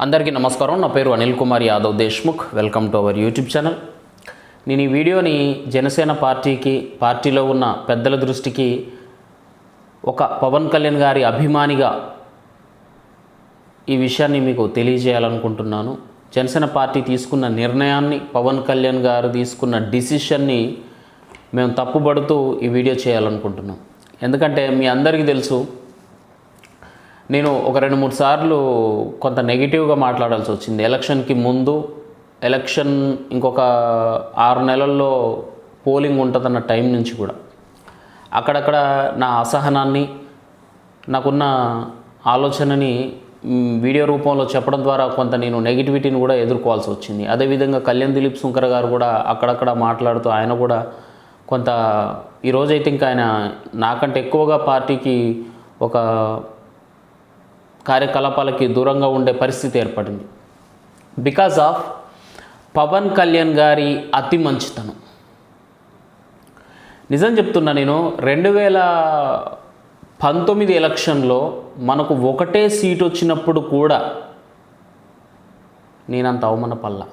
అందరికీ నమస్కారం. నా పేరు Anil Kumar Yadav Deshmukh. Welcome to our YouTube channel. నేను ఈ వీడియోని జనసేన పార్టీలో ఉన్న పెద్దల దృష్టికి ఒక పవన్ కళ్యాణ్ గారి అభిమానిగా ఈ విషయాన్ని మీకు తెలియజేయాలనుకుంటున్నాను. జనసేన పార్టీ తీసుకున్న నిర్ణయాన్ని, పవన్ కళ్యాణ్ గారు తీసుకున్న డిసిషన్ని మేము తప్పుపడుతూ ఈ వీడియో చేయాలనుకుంటున్నాం. ఎందుకంటే మీ అందరికీ తెలుసు, నేను ఒక 2-3 సార్లు కొంత నెగిటివ్గా మాట్లాడాల్సి వచ్చింది. ఎలక్షన్కి ముందు, ఎలక్షన్ ఇంకొక 6 నెలల్లో పోలింగ్ ఉంటుందన్న టైం నుంచి కూడా అక్కడక్కడ నా అసహనాన్ని, నాకున్న ఆలోచనని వీడియో రూపంలో చెప్పడం ద్వారా కొంత నేను నెగిటివిటీని కూడా ఎదుర్కోవాల్సి వచ్చింది. అదేవిధంగా కళ్యాణ్ దిలీప్ సుంకర గారు కూడా అక్కడక్కడ మాట్లాడుతూ ఆయన కూడా కొంత ఈరోజైతే ఇంకా ఆయన నాకంటే ఎక్కువగా పార్టీకి ఒక కార్యకలాపాలకి దూరంగా ఉండే పరిస్థితి ఏర్పడింది. బికాజ్ ఆఫ్ పవన్ కళ్యాణ్ గారి అతి మంచితనం. నిజం చెప్తున్నా, నేను 2019 ఎలక్షన్లో మనకు ఒకటే సీట్ వచ్చినప్పుడు కూడా నేనంత అవమానపల్లా.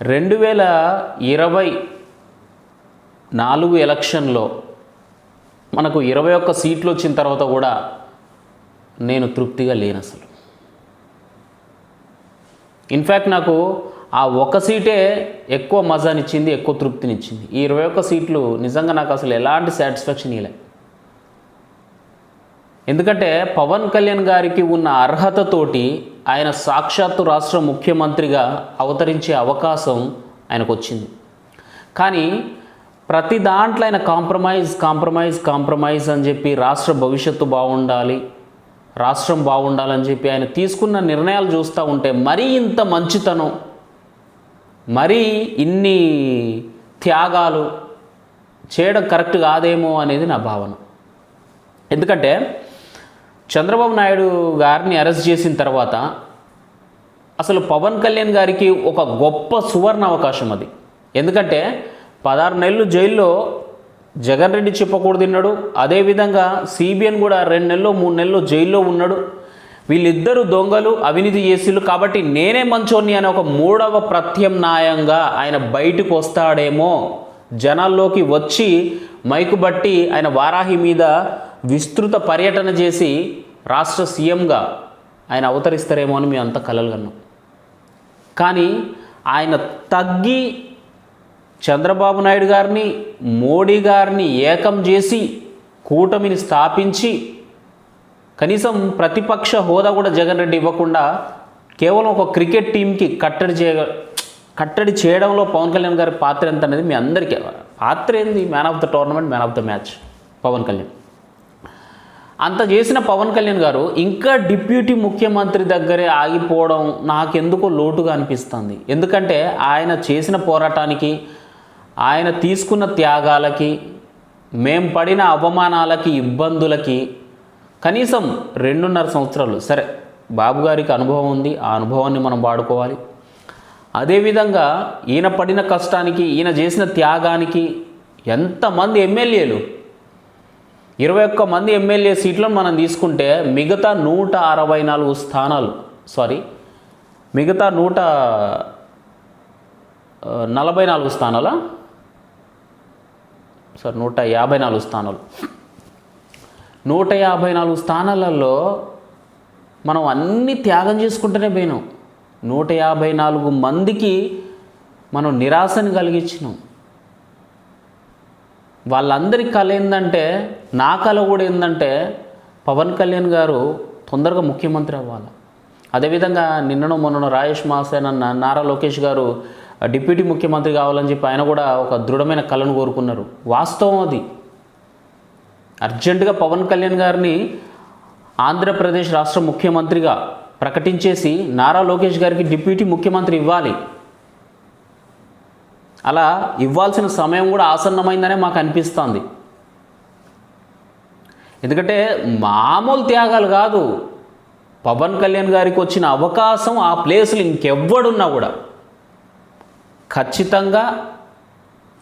2024 ఎలక్షన్లో మనకు 21 సీట్లు వచ్చిన తర్వాత కూడా నేను తృప్తిగా లేను అసలు. ఇన్ఫ్యాక్ట్ నాకు ఆ ఒక సీటే ఎక్కువ మజానిచ్చింది, ఎక్కువ తృప్తినిచ్చింది. ఈ 21 సీట్లు నిజంగా నాకు అసలు ఎలాంటి సాటిస్ఫాక్షన్ ఇలే. ఎందుకంటే పవన్ కళ్యాణ్ గారికి ఉన్న అర్హతతోటి ఆయన సాక్షాత్తు రాష్ట్ర ముఖ్యమంత్రిగా అవతరించే అవకాశం ఆయనకు వచ్చింది. కానీ ప్రతి దాంట్లో ఆయన కాంప్రమైజ్ అని చెప్పి రాష్ట్ర భవిష్యత్తు బాగుండాలి, రాష్ట్రం బాగుండాలని చెప్పి ఆయన తీసుకున్న నిర్ణయాలు చూస్తూ ఉంటే మరీ ఇంత మంచితనం, మరీ ఇన్ని త్యాగాలు చేయడం కరెక్ట్ కాదేమో అనేది నా భావన. ఎందుకంటే చంద్రబాబు నాయుడు గారిని అరెస్ట్ చేసిన తర్వాత అసలు పవన్ కళ్యాణ్ గారికి ఒక గొప్ప సువర్ణ అవకాశం అది. ఎందుకంటే 16 నెలలు జైల్లో జగన్ రెడ్డి చెప్పకూడదు తిన్నాడు. అదేవిధంగా సిబిఎన్ కూడా 2 నెలలు 3 నెలలు జైల్లో ఉన్నాడు. వీళ్ళిద్దరూ దొంగలు, అవినీతి చేసిళ్ళు, కాబట్టి నేనే మంచోన్ని అనే ఒక 3వ ప్రత్యామ్నాయంగా ఆయన బయటకు వస్తాడేమో, జనాల్లోకి వచ్చి మైకు బట్టి ఆయన వారాహి మీద విస్తృత పర్యటన చేసి రాష్ట్ర సీఎంగా ఆయన అవతరిస్తారేమో అని మేము అంతా కలలు కన్నాం. కానీ ఆయన తగ్గి చంద్రబాబు నాయుడు గారిని, మోడీ గారిని ఏకం చేసి కూటమిని స్థాపించి కనీసం ప్రతిపక్ష హోదా కూడా జగన్ రెడ్డి ఇవ్వకుండా కేవలం ఒక క్రికెట్ టీంకి కట్టడి చేయడంలో పవన్ కళ్యాణ్ గారి పాత్ర ఎంత అనేది మీ అందరికీ పాత్ర ఏంది. Man of the tournament, man of the match Pawan Kalyan. అంత చేసిన పవన్ కళ్యాణ్ గారు ఇంకా డిప్యూటీ ముఖ్యమంత్రి దగ్గరే ఆగిపోవడం నాకెందుకో లోటుగా అనిపిస్తుంది. ఎందుకంటే ఆయన చేసిన పోరాటానికి, ఆయన తీసుకున్న త్యాగాలకి, మేం పడిన అవమానాలకి, ఇబ్బందులకి కనీసం 2.5 సంవత్సరాలు, సరే బాబు గారికి అనుభవం ఉంది, ఆ అనుభవాన్ని మనం వాడుకోవాలి. అదేవిధంగా ఈయన పడిన కష్టానికి, ఈయన చేసిన త్యాగానికి ఎంతమంది ఎమ్మెల్యేలు, 21 మంది ఎమ్మెల్యే సీట్లను మనం తీసుకుంటే మిగతా 164 స్థానాలు, మిగతా 144 స్థానాలా, 154 స్థానాలు, 154 స్థానాలలో మనం అన్ని త్యాగం చేసుకుంటూనే పోయినాం. 154 మందికి మనం నిరాశని కలిగించినాం. వాళ్ళందరి కళ ఏంటంటే, నా కళ కూడా ఏంటంటే పవన్ కళ్యాణ్ గారు తొందరగా ముఖ్యమంత్రి అవ్వాలి. అదేవిధంగా నిన్ననో మొన్ననో రాజేష్ మాసేనన్న నారా లోకేష్ గారు డిప్యూటీ ముఖ్యమంత్రి కావాలని చెప్పి ఆయన కూడా ఒక దృఢమైన కళను కోరుకున్నారు. వాస్తవం అది. అర్జెంటుగా పవన్ కళ్యాణ్ గారిని ఆంధ్రప్రదేశ్ రాష్ట్ర ముఖ్యమంత్రిగా ప్రకటించేసి నారా లోకేష్ గారికి డిప్యూటీ ముఖ్యమంత్రి ఇవ్వాలి. అలా ఇవ్వాల్సిన సమయం కూడా ఆసన్నమైందనే మాకు అనిపిస్తుంది. ఎందుకంటే మామూలు త్యాగాలు కాదు. పవన్ కళ్యాణ్ గారికి వచ్చిన అవకాశం ఆ ప్లేస్లో ఇంకెవ్వడున్నా కూడా ఖచ్చితంగా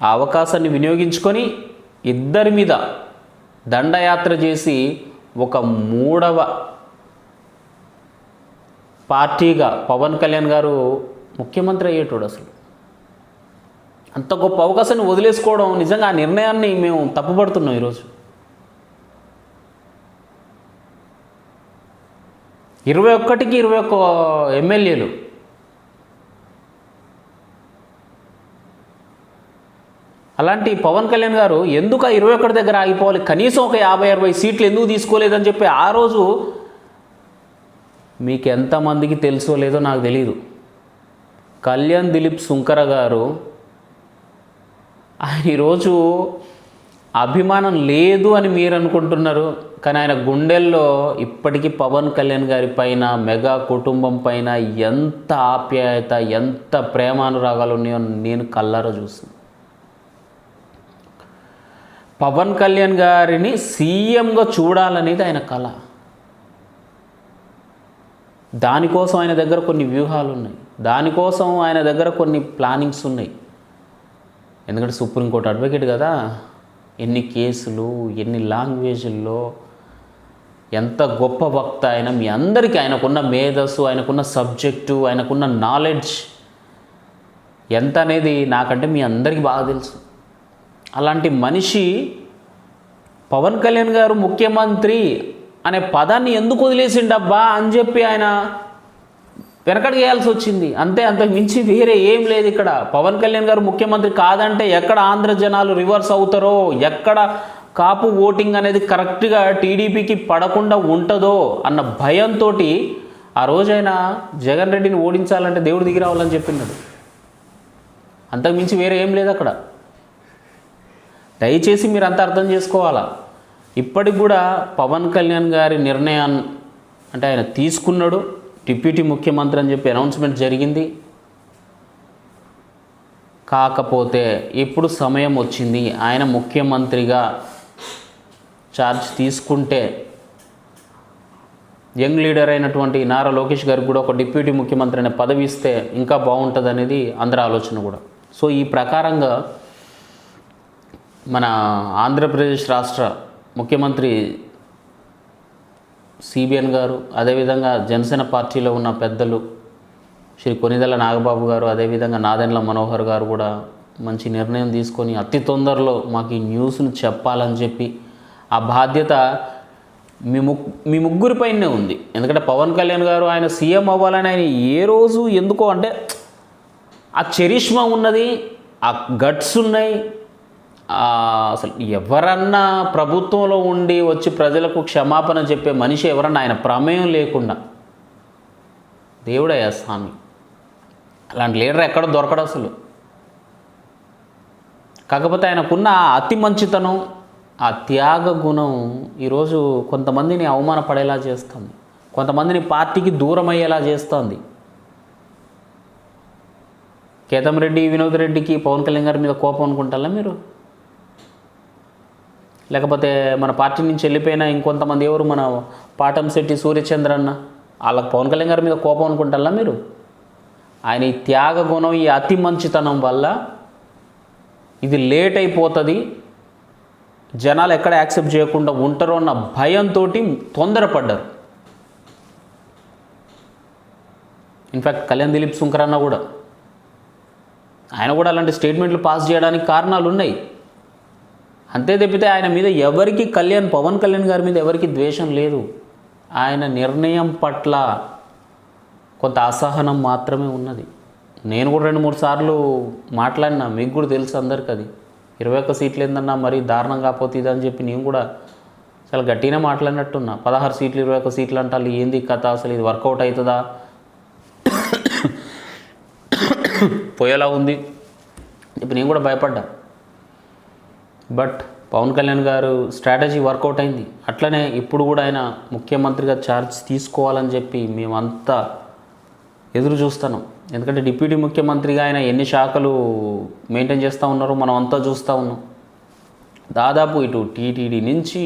ఆ అవకాశాన్ని వినియోగించుకొని ఇద్దరి మీద దండయాత్ర చేసి ఒక 3వ పార్టీగా పవన్ కళ్యాణ్ గారు ముఖ్యమంత్రి అయ్యేటోడు. అసలు అంత గొప్ప అవకాశాన్ని వదిలేసుకోవడం నిజంగా ఆ నిర్ణయాన్ని మేము తప్పుపడుతున్నాం ఈరోజు. 21కి 21 ఎమ్మెల్యేలు, అలాంటి పవన్ కళ్యాణ్ గారు ఎందుకు ఆ 21 దగ్గర ఆగిపోవాలి? కనీసం ఒక 50-60 సీట్లు ఎందుకు తీసుకోలేదని చెప్పి ఆ రోజు మీకు ఎంతమందికి తెలుసో లేదో నాకు తెలియదు, కళ్యాణ్ దిలీప్ సుంకర గారు ఆయన ఈరోజు అభిమానం లేదు అని మీరు అనుకుంటున్నారు, కానీ ఆయన గుండెల్లో ఇప్పటికీ పవన్ కళ్యాణ్ గారి పైన, మెగా కుటుంబం పైన ఎంత ఆప్యాయత, ఎంత ప్రేమానురాగాలు ఉన్నాయో నేను కళ్ళారా చూస్తాను. పవన్ కళ్యాణ్ గారిని సీఎంగా చూడాలనేది ఆయన కళ. దానికోసం ఆయన దగ్గర కొన్ని వ్యూహాలు ఉన్నాయి, దానికోసం ఆయన దగ్గర కొన్ని ప్లానింగ్స్ ఉన్నాయి. ఎందుకంటే సుప్రీంకోర్టు అడ్వకేట్ కదా, ఎన్ని కేసులు, ఎన్ని లాంగ్వేజ్ల్లో, ఎంత గొప్ప వక్త ఆయన. మీ అందరికీ ఆయనకున్న మేధస్సు, ఆయనకున్న సబ్జెక్టు, ఆయనకున్న నాలెడ్జ్ ఎంత అనేది నాకంటే మీ అందరికీ బాగా తెలుసు. అలాంటి మనిషి పవన్ కళ్యాణ్ గారు ముఖ్యమంత్రి అనే పదాన్ని ఎందుకు వదిలేసిండబ్బా అని చెప్పి ఆయన వెనకడికి వేయాల్సి వచ్చింది. అంతే, అంతకు మించి వేరే ఏం లేదు ఇక్కడ. పవన్ కళ్యాణ్ గారు ముఖ్యమంత్రి కాదంటే ఎక్కడ ఆంధ్ర జనాలు రివర్స్ అవుతారో, ఎక్కడ కాపు ఓటింగ్ అనేది కరెక్ట్గా టీడీపీకి పడకుండా ఉంటుందో అన్న భయంతో ఆ రోజైనా జగన్ రెడ్డిని ఓడించాలంటే దేవుడు దిగి రావాలని చెప్పినాడు. అంతకు మించి వేరే ఏం లేదు అక్కడ. దయచేసి మీరు అంతా అర్థం చేసుకోవాలా. ఇప్పటికి కూడా పవన్ కళ్యాణ్ గారి నిర్ణయాన్ని అంటే ఆయన తీసుకున్నాడు, డిప్యూటీ ముఖ్యమంత్రి అని చెప్పి అనౌన్స్మెంట్ జరిగింది. కాకపోతే ఇప్పుడు సమయం వచ్చింది, ఆయన ముఖ్యమంత్రిగా ఛార్జ్ తీసుకుంటే యంగ్ లీడర్ అయినటువంటి నారా లోకేష్ గారికి కూడా ఒక డిప్యూటీ ముఖ్యమంత్రి అనే పదవి ఇస్తే ఇంకా బాగుంటుంది అనేది అందరి ఆలోచన కూడా. సో ఈ ప్రకారంగా మన ఆంధ్రప్రదేశ్ రాష్ట్ర ముఖ్యమంత్రి సిబిఎన్ గారు, అదేవిధంగా జనసేన పార్టీలో ఉన్న పెద్దలు శ్రీ కొనిదెల నాగబాబు గారు, అదేవిధంగా నాదెండ్ల మనోహర్ గారు కూడా మంచి నిర్ణయం తీసుకొని అతి తొందరలో మాకు ఈ న్యూస్ను చెప్పాలని చెప్పి ఆ బాధ్యత మీ ముగ్గురిపైనే ఉంది. ఎందుకంటే పవన్ కళ్యాణ్ గారు ఆయన సీఎం అవ్వాలని ఆయన ఏ రోజు ఎందుకో అంటే ఆ చరిష్మా ఉన్నది, ఆ గట్స్ ఉన్నాయి. అసలు ఎవరన్నా ప్రభుత్వంలో ఉండి వచ్చి ప్రజలకు క్షమాపణ చెప్పే మనిషి ఎవరన్నా ఆయన ప్రమేయం లేకుండా, దేవుడయ్యా స్వామి, అలాంటి లీడర్ ఎక్కడ దొరకడు అసలు. కాకపోతే ఆయనకున్న ఆ అతి మంచితనం, ఆ త్యాగ గుణం ఈరోజు కొంతమందిని అవమానపడేలా చేస్తుంది, కొంతమందిని పార్టీకి దూరం అయ్యేలా చేస్తుంది. కేతంరెడ్డి, వినోద్ రెడ్డికి పవన్ కళ్యాణ్ గారి మీద కోపం అనుకుంటారా మీరు? లేకపోతే మన పార్టీ నుంచి వెళ్ళిపోయిన ఇంకొంతమంది ఎవరు, మన పాటంశెట్టి సూర్యచంద్ర అన్న, వాళ్ళకి పవన్ కళ్యాణ్ గారి మీద కోపం అనుకుంటారా మీరు? ఆయన ఈ త్యాగ గుణం, ఈ అతి మంచితనం వల్ల ఇది లేట్ అయిపోతుంది, జనాలు ఎక్కడ యాక్సెప్ట్ చేయకుండా ఉంటారో అన్న భయంతో తొందరపడ్డారు. ఇన్ఫ్యాక్ట్ కళ్యాణ్ దిలీప్ సుంకర్ అన్న కూడా, ఆయన కూడా అలాంటి స్టేట్మెంట్లు పాస్ చేయడానికి కారణాలు ఉన్నాయి. అంతే తప్పితే ఆయన మీద ఎవరికి పవన్ కళ్యాణ్ గారి మీద ఎవరికి ద్వేషం లేదు. ఆయన నిర్ణయం పట్ల కొంత అసహనం మాత్రమే ఉన్నది. నేను కూడా 2-3 సార్లు మాట్లాడినా, మీకు కూడా తెలుసు అందరికీ. అది 21 సీట్లు ఏందన్నా మరీ దారుణం కాకపోతే ఇదని చెప్పి నేను కూడా చాలా గట్టిగానే మాట్లాడినట్టున్నా. 16 సీట్లు 21 సీట్లు అంటారు, ఏంది కథ, అసలు ఇది వర్కౌట్ అవుతుందా, పోయేలా ఉంది ఇప్పుడు నేను కూడా భయపడ్డా. బట్ పవన్ కళ్యాణ్ గారు స్ట్రాటజీ వర్కౌట్ అయింది. అట్లనే ఇప్పుడు కూడా ఆయన ముఖ్యమంత్రిగా ఛార్జ్ తీసుకోవాలని చెప్పి మేమంతా ఎదురు చూస్తున్నాం. ఎందుకంటే డిప్యూటీ ముఖ్యమంత్రిగా ఆయన ఎన్ని శాఖలు మెయింటైన్ చేస్తూ ఉన్నారో మనం అంతా చూస్తూ ఉన్నాం. దాదాపు ఇటు టీటీడీ నుంచి,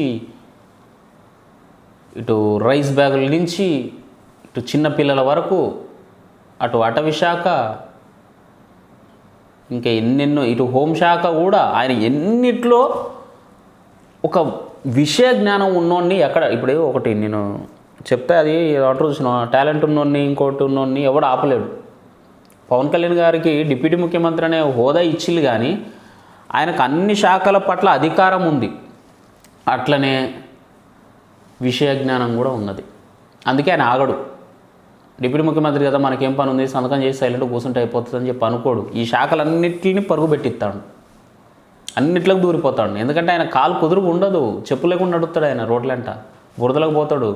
ఇటు రైస్ బ్యాగుల నుంచి, ఇటు చిన్నపిల్లల వరకు, అటు అటవీ శాఖ, ఇంకా ఎన్నెన్నో, ఇటు హోంశాఖ కూడా ఆయన ఎన్నిట్లో ఒక విషయ జ్ఞానం ఉన్నోడిని ఎక్కడ. ఇప్పుడు ఒకటి నేను చెప్తే అది ఏమంటారు చూసిన టాలెంట్ ఉన్నోడిని ఇంకోటి ఉన్నోడిని ఎవడు ఆపలేడు. పవన్ కళ్యాణ్ గారికి డిప్యూటీ ముఖ్యమంత్రి అనే హోదా ఇచ్చిల్లు కానీ ఆయనకు అన్ని శాఖల పట్ల అధికారం ఉంది, అట్లనే విషయ జ్ఞానం కూడా ఉన్నది. అందుకే ఆయన ఆగడు. డిప్యూటీ ముఖ్యమంత్రి కదా, మనకేం పని ఉంది, సంతకం చేసి సైలెంట్ కూర్చుంటే అయిపోతుంది అని చెప్పి అనుకోడు. ఈ శాఖలన్నింటినీ పరుగు పెట్టిస్తాడు, అన్నిట్లోకి దూరిపోతాడు. ఎందుకంటే ఆయన కాలు కుదురుకు ఉండదు, చెప్పు లేకుండా నడుస్తాడు. ఆయన రోడ్లంట బురదలకు పోతాడు,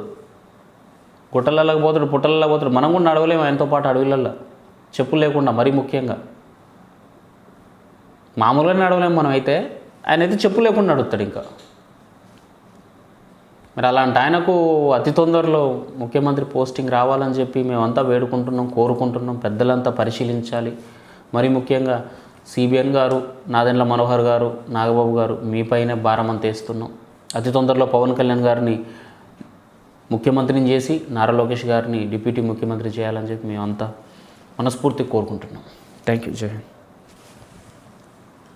గుట్టలలోకి పోతాడు, పుట్టలలోకి పోతాడు. మనం కూడా నడవలేము ఆయనతో పాటు అడవులల్లో చెప్పులు లేకుండా. మరీ ముఖ్యంగా మామూలుగా నడవలేము మనం అయితే, ఆయన అయితే చెప్పు లేకుండా నడుస్తాడు. ఇంకా మరి అలాంటి ఆయనకు అతి తొందరలో ముఖ్యమంత్రి పోస్టింగ్ రావాలని చెప్పి మేమంతా వేడుకుంటున్నాం, కోరుకుంటున్నాం. పెద్దలంతా పరిశీలించాలి. మరీ ముఖ్యంగా సిబిఎన్ గారు, నాదెండ్ల మనోహర్ గారు, నాగబాబు గారు, మీపైనే భారం అంత వేస్తున్నాం. అతి తొందరలో పవన్ కళ్యాణ్ గారిని ముఖ్యమంత్రిని చేసి నారా లోకేష్ గారిని డిప్యూటీ ముఖ్యమంత్రి చేయాలని చెప్పి మేమంతా మనస్ఫూర్తిగా కోరుకుంటున్నాం. Thank you. జై హింద్.